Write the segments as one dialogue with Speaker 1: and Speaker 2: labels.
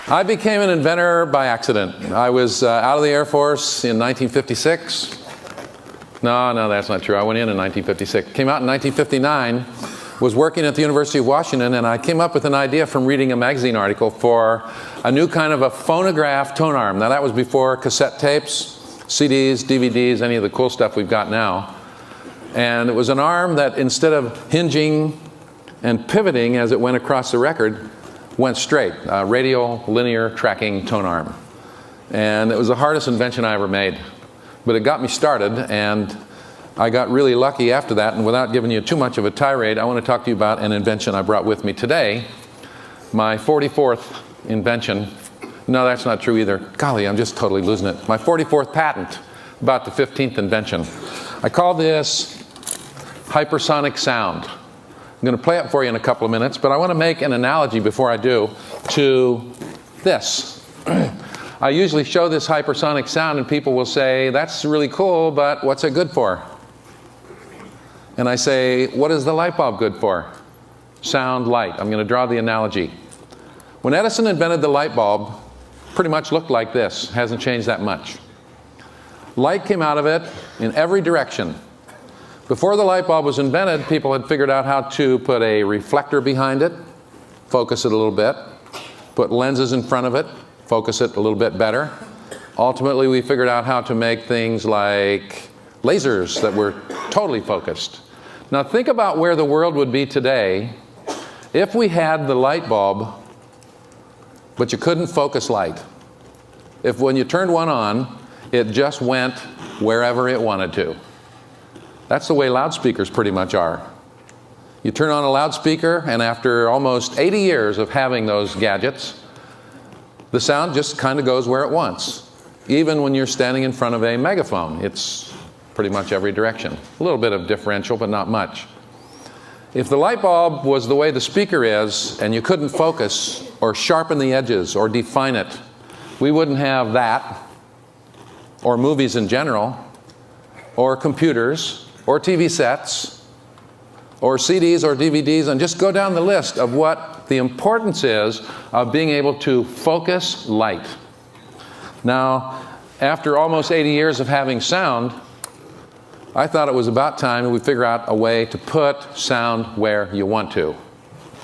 Speaker 1: I became an inventor by accident. I was out of the Air Force in 1956. No, that's not true. I went in 1956. Came out in 1959, was working at the University of Washington, and I came up with an idea from reading a magazine article for a new kind of a phonograph tone arm. Now that was before cassette tapes, CDs, DVDs, any of the cool stuff we've got now. And it was an arm that instead of hinging and pivoting as it went across the record, went straight, radial linear tracking tone arm. And it was the hardest invention I ever made. But it got me started, and I got really lucky after that. And without giving you too much of a tirade, I want to talk to you about an invention I brought with me today, my 44th invention. No, that's not true either. Golly, I'm just totally losing it. My 44th patent, about the 15th invention. I call this hypersonic sound. I'm going to play it for you in a couple of minutes, but I want to make an analogy before I do to this. I usually show this hypersonic sound and people will say, that's really cool, but what's it good for? And I say, what is the light bulb good for? Sound, light. I'm going to draw the analogy. When Edison invented the light bulb, pretty much looked like this. Hasn't changed that much. Light came out of it in every direction. Before the light bulb was invented, people had figured out how to put a reflector behind it, focus it a little bit, put lenses in front of it, focus it a little bit better. Ultimately, we figured out how to make things like lasers that were totally focused. Now think about where the world would be today if we had the light bulb, but you couldn't focus light. If when you turned one on, it just went wherever it wanted to. That's the way loudspeakers pretty much are. You turn on a loudspeaker, and after almost 80 years of having those gadgets, the sound just kind of goes where it wants. Even when you're standing in front of a megaphone, it's pretty much every direction. A little bit of differential, but not much. If the light bulb was the way the speaker is, and you couldn't focus or sharpen the edges or define it, we wouldn't have that, or movies in general, or computers, or TV sets, or CDs or DVDs, and just go down the list of what the importance is of being able to focus light. Now, after almost 80 years of having sound, I thought it was about time we figure out a way to put sound where you want to.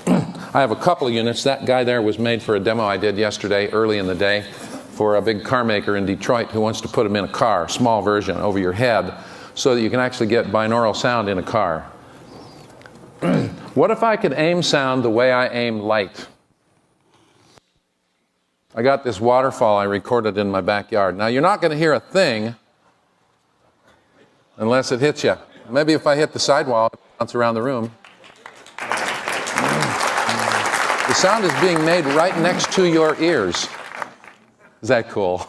Speaker 1: I have a couple of units. That guy there was made for a demo I did yesterday, early in the day, for a big car maker in Detroit who wants to put them in a car, small version, over your head, so that you can actually get binaural sound in a car. What if I could aim sound the way I aim light? I got this waterfall I recorded in my backyard. Now, you're not going to hear a thing unless it hits you. Maybe if I hit the sidewall, it bounces around the room. The sound is being made right next to your ears. Is that cool?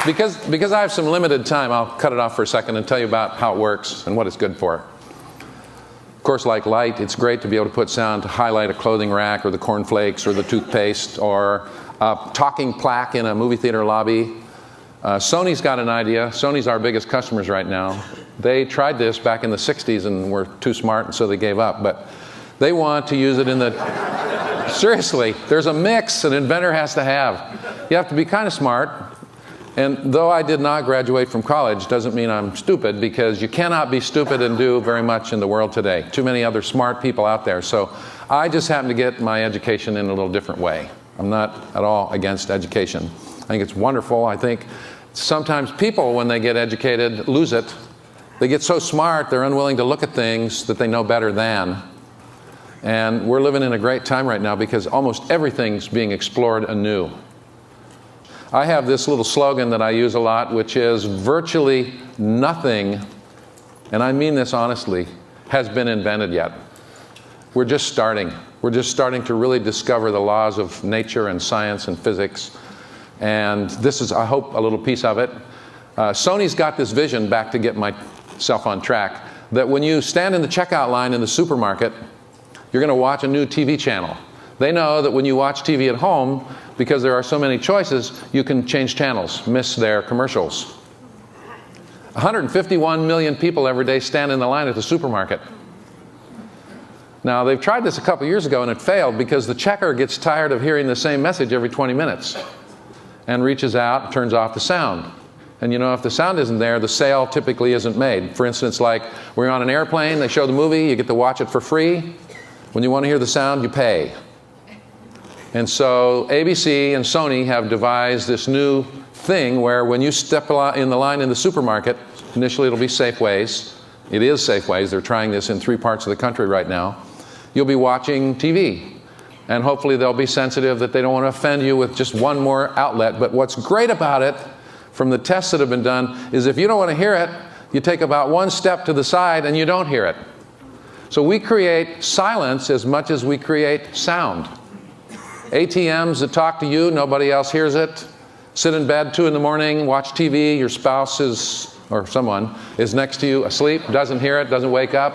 Speaker 1: Because I have some limited time, I'll cut it off for a second and tell you about how it works and what it's good for. Of course, like light, it's great to be able to put sound to highlight a clothing rack or the cornflakes or the toothpaste or a talking plaque in a movie theater lobby. Sony's got an idea. Sony's our biggest customers right now. They tried this back in the 60s and were too smart, and so they gave up. But they want to use it in the... Seriously, there's a mix an inventor has to have. You have to be kind of smart. And though I did not graduate from college, doesn't mean I'm stupid, because you cannot be stupid and do very much in the world today. Too many other smart people out there. So I just happen to get my education in a little different way. I'm not at all against education. I think it's wonderful. I think sometimes people, when they get educated, lose it. They get so smart, they're unwilling to look at things that they know better than. And we're living in a great time right now because almost everything's being explored anew. I have this little slogan that I use a lot, which is virtually nothing, and I mean this honestly, has been invented yet. We're just starting. We're just starting to really discover the laws of nature and science and physics. And this is, I hope, a little piece of it. Sony's got this vision, back to get myself on track, that when you stand in the checkout line in the supermarket, you're going to watch a new TV channel. They know that when you watch TV at home, because there are so many choices, you can change channels, miss their commercials. 151 million people every day stand in the line at the supermarket. Now, they've tried this a couple years ago and it failed because the checker gets tired of hearing the same message every 20 minutes and reaches out and turns off the sound. And you know, if the sound isn't there, the sale typically isn't made. For instance, like we're on an airplane, they show the movie, you get to watch it for free. When you want to hear the sound, you pay. And so ABC and Sony have devised this new thing where when you step in the line in the supermarket, initially it'll be Safeways. It is Safeways. They're trying this in 3 parts of the country right now. You'll be watching TV. And hopefully they'll be sensitive that they don't want to offend you with just one more outlet. But what's great about it, from the tests that have been done, is if you don't want to hear it, you take about 1 step to the side and you don't hear it. So we create silence as much as we create sound. ATMs that talk to you, nobody else hears it. Sit in bed 2 in the morning, watch TV, your spouse is, or someone, is next to you asleep, doesn't hear it, doesn't wake up.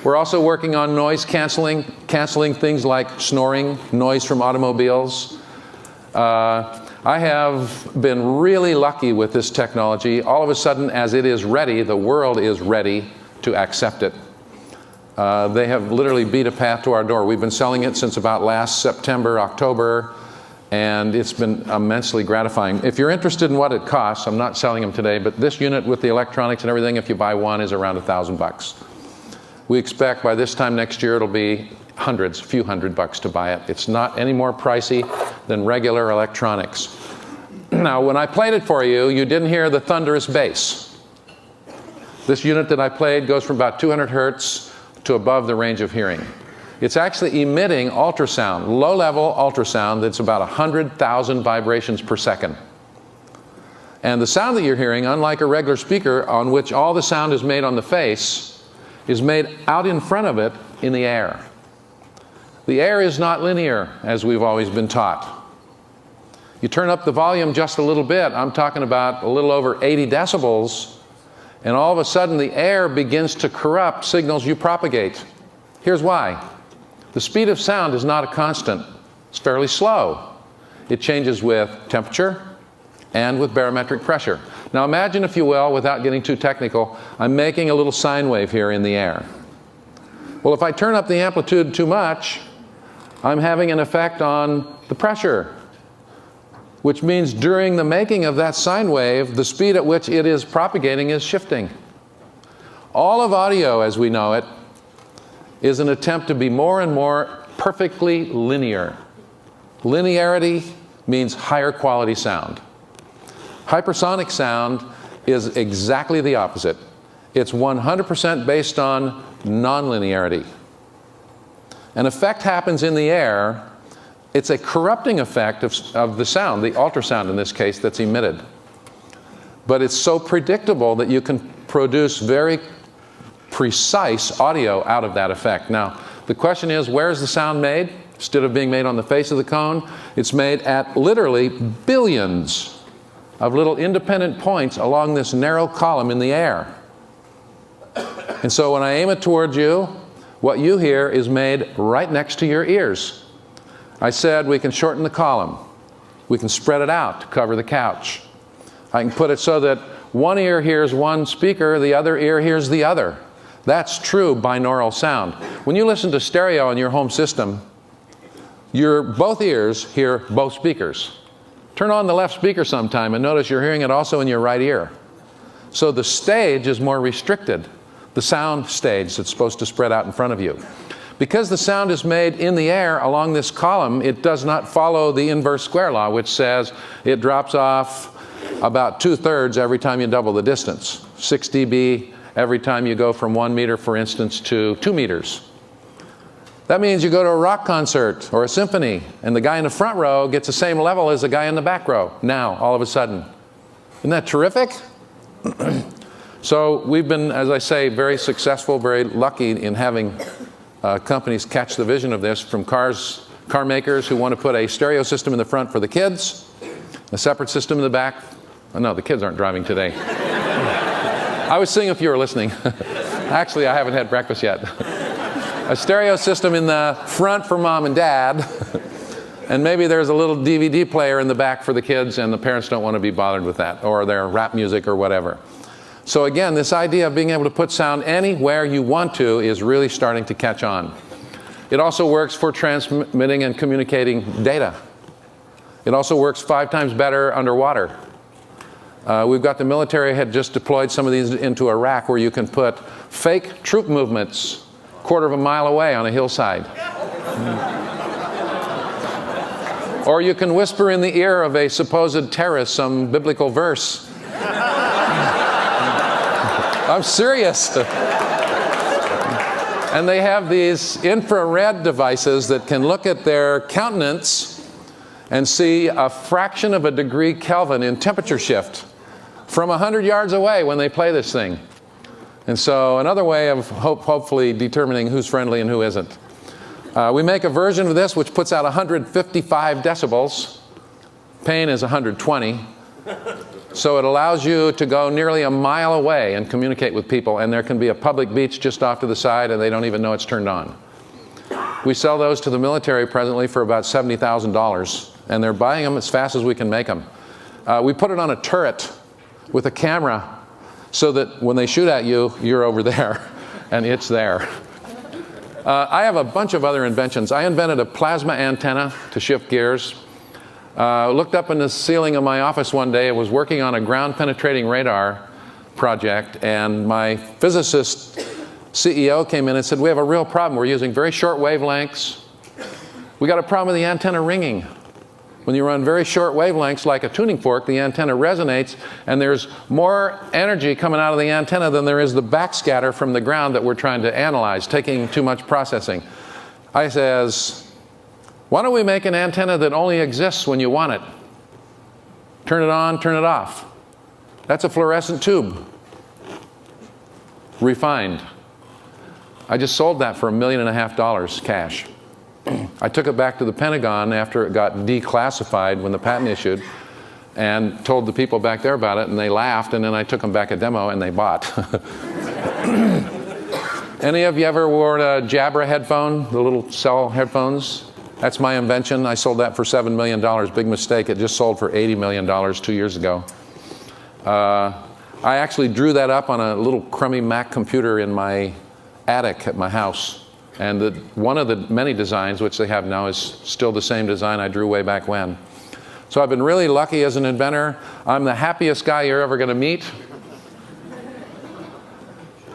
Speaker 1: We're also working on noise canceling things like snoring, noise from automobiles. I have been really lucky with this technology. All of a sudden, as it is ready, the world is ready to accept it. They have literally beat a path to our door. We've been selling it since about last September, October, and it's been immensely gratifying. If you're interested in what it costs, I'm not selling them today, but this unit with the electronics and everything, if you buy one, is around $1,000. We expect by this time next year it'll be hundreds, a few $100 to buy it. It's not any more pricey than regular electronics. Now, when I played it for you, you didn't hear the thunderous bass. This unit that I played goes from about 200 hertz to above the range of hearing. It's actually emitting ultrasound, low-level ultrasound that's about 100,000 vibrations per second. And the sound that you're hearing, unlike a regular speaker on which all the sound is made on the face, is made out in front of it in the air. The air is not linear, as we've always been taught. You turn up the volume just a little bit, I'm talking about a little over 80 decibels, and all of a sudden the air begins to corrupt signals you propagate. Here's why. The speed of sound is not a constant. It's fairly slow. It changes with temperature and with barometric pressure. Now imagine, if you will, without getting too technical, I'm making a little sine wave here in the air. Well, if I turn up the amplitude too much, I'm having an effect on the pressure, which means during the making of that sine wave, the speed at which it is propagating is shifting. All of audio, as we know it, is an attempt to be more and more perfectly linear. Linearity means higher quality sound. Hypersonic sound is exactly the opposite. It's 100% based on nonlinearity. An effect happens in the air. It's a corrupting effect of the sound, the ultrasound in this case, that's emitted. But it's so predictable that you can produce very precise audio out of that effect. Now, the question is, where is the sound made? Instead of being made on the face of the cone, it's made at literally billions of little independent points along this narrow column in the air. And so when I aim it towards you, what you hear is made right next to your ears. I said we can shorten the column. We can spread it out to cover the couch. I can put it so that one ear hears one speaker, the other ear hears the other. That's true binaural sound. When you listen to stereo in your home system, both ears hear both speakers. Turn on the left speaker sometime and notice you're hearing it also in your right ear. So the stage is more restricted, the sound stage that's supposed to spread out in front of you. Because the sound is made in the air along this column, it does not follow the inverse square law, which says it drops off about 2/3 every time you double the distance. 6 dB every time you go from 1 meter, for instance, to 2 meters. That means you go to a rock concert or a symphony, and the guy in the front row gets the same level as the guy in the back row now, all of a sudden. Isn't that terrific? So we've been, as I say, very successful, very lucky in having companies catch the vision of this, from car makers who want to put a stereo system in the front for the kids, a separate system in the back. Oh, no, the kids aren't driving today. I was seeing if you were listening. Actually, I haven't had breakfast yet. A stereo system in the front for mom and dad, and maybe there's a little DVD player in the back for the kids, and the parents don't want to be bothered with that, or their rap music or whatever. So again, this idea of being able to put sound anywhere you want to is really starting to catch on. It also works for transmitting and communicating data. It also works 5 times better underwater. We've got the military had just deployed some of these into Iraq, where you can put fake troop movements a quarter of a mile away on a hillside. Or you can whisper in the ear of a supposed terrorist some biblical verse. I'm serious. And they have these infrared devices that can look at their countenance and see a fraction of a degree Kelvin in temperature shift from 100 yards away when they play this thing. And so another way of hopefully determining who's friendly and who isn't. We make a version of this which puts out 155 decibels. Pain is 120. So it allows you to go nearly a mile away and communicate with people, and there can be a public beach just off to the side and they don't even know it's turned on. We sell those to the military presently for about $70,000, and they're buying them as fast as we can make them. We put it on a turret with a camera so that when they shoot at you, you're over there and it's there. I have a bunch of other inventions. I invented a plasma antenna to shift gears. Looked up in the ceiling of my office one day. I was working on a ground-penetrating radar project, and my physicist CEO came in and said, we have a real problem. We're using very short wavelengths. We got a problem with the antenna ringing. When you run very short wavelengths like a tuning fork, the antenna resonates, and there's more energy coming out of the antenna than there is the backscatter from the ground that we're trying to analyze, taking too much processing. I says, why don't we make an antenna that only exists when you want it? Turn it on, turn it off. That's a fluorescent tube. Refined. I just sold that for $1.5 million cash. I took it back to the Pentagon after it got declassified when the patent issued, and told the people back there about it, and they laughed, and then I took them back a demo and they bought. Any of you ever wore a Jabra headphone, the little cell headphones? That's my invention. I sold that for $7 million. Big mistake. It just sold for $80 million 2 years ago. I actually drew that up on a little crummy Mac computer in my attic at my house. And one of the many designs, which they have now, is still the same design I drew way back when. So I've been really lucky as an inventor. I'm the happiest guy you're ever going to meet.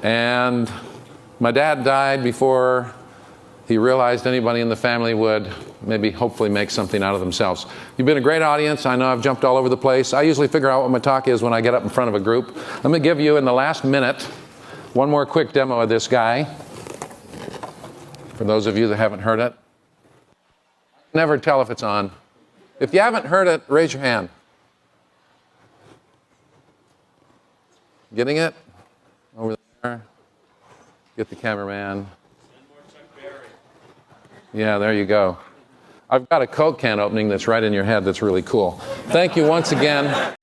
Speaker 1: And my dad died before he realized anybody in the family would maybe hopefully make something out of themselves. You've been a great audience. I know I've jumped all over the place. I usually figure out what my talk is when I get up in front of a group. Let me give you, in the last minute, one more quick demo of this guy. For those of you that haven't heard it. Never tell if it's on. If you haven't heard it, raise your hand. Getting it? Over there. Get the cameraman. Yeah, there you go. I've got a Coke can opening that's right in your head that's really cool. Thank you once again.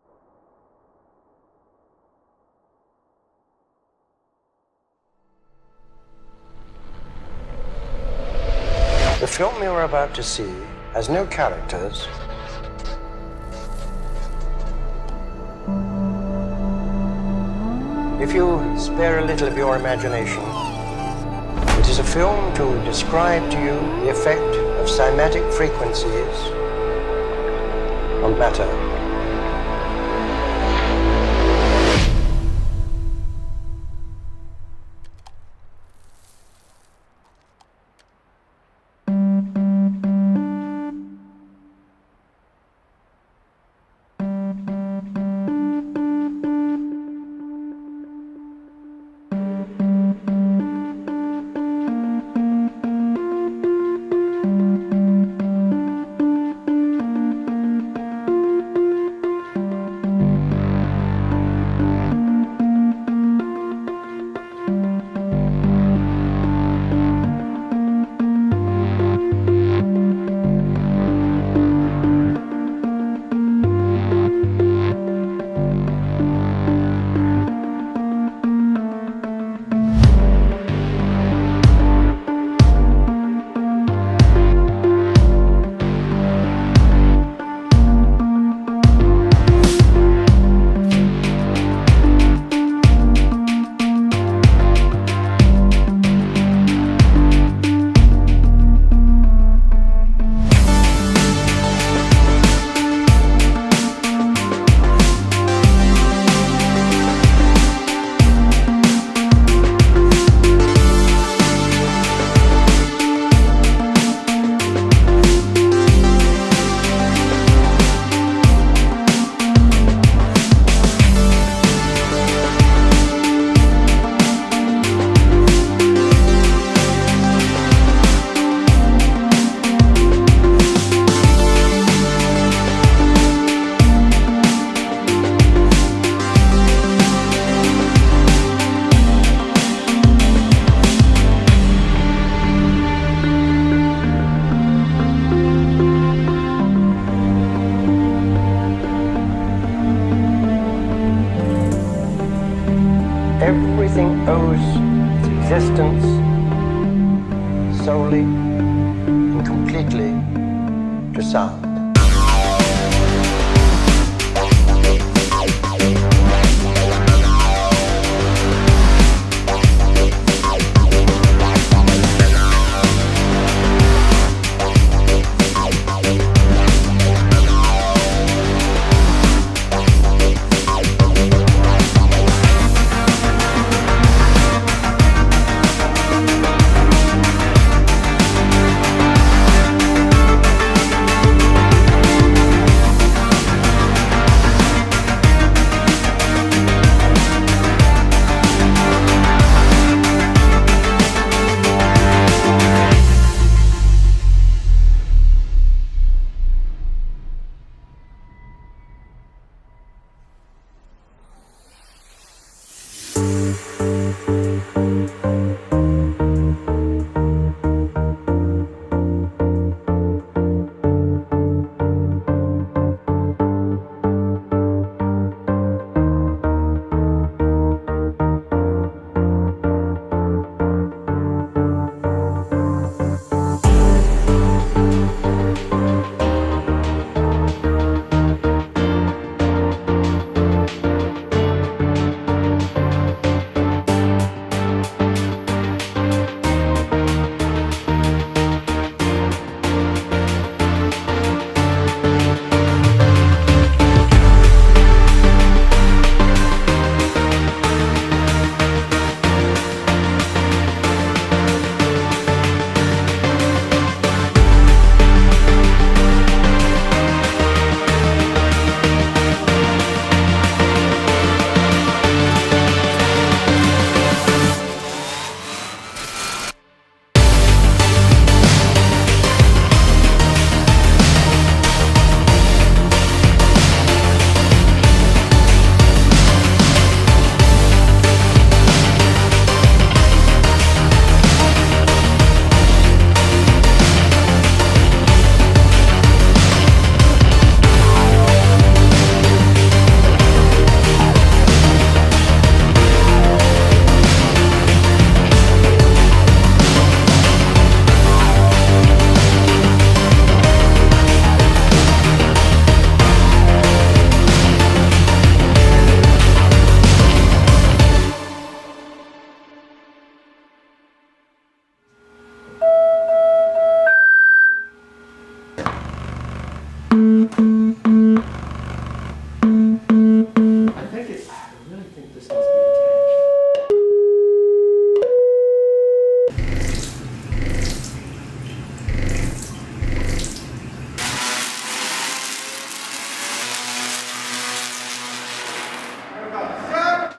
Speaker 2: The film you're about to see has no characters. If you spare a little of your imagination, it is a film to describe to you the effect of cymatic frequencies on matter. everything owes its existence solely and completely to sound.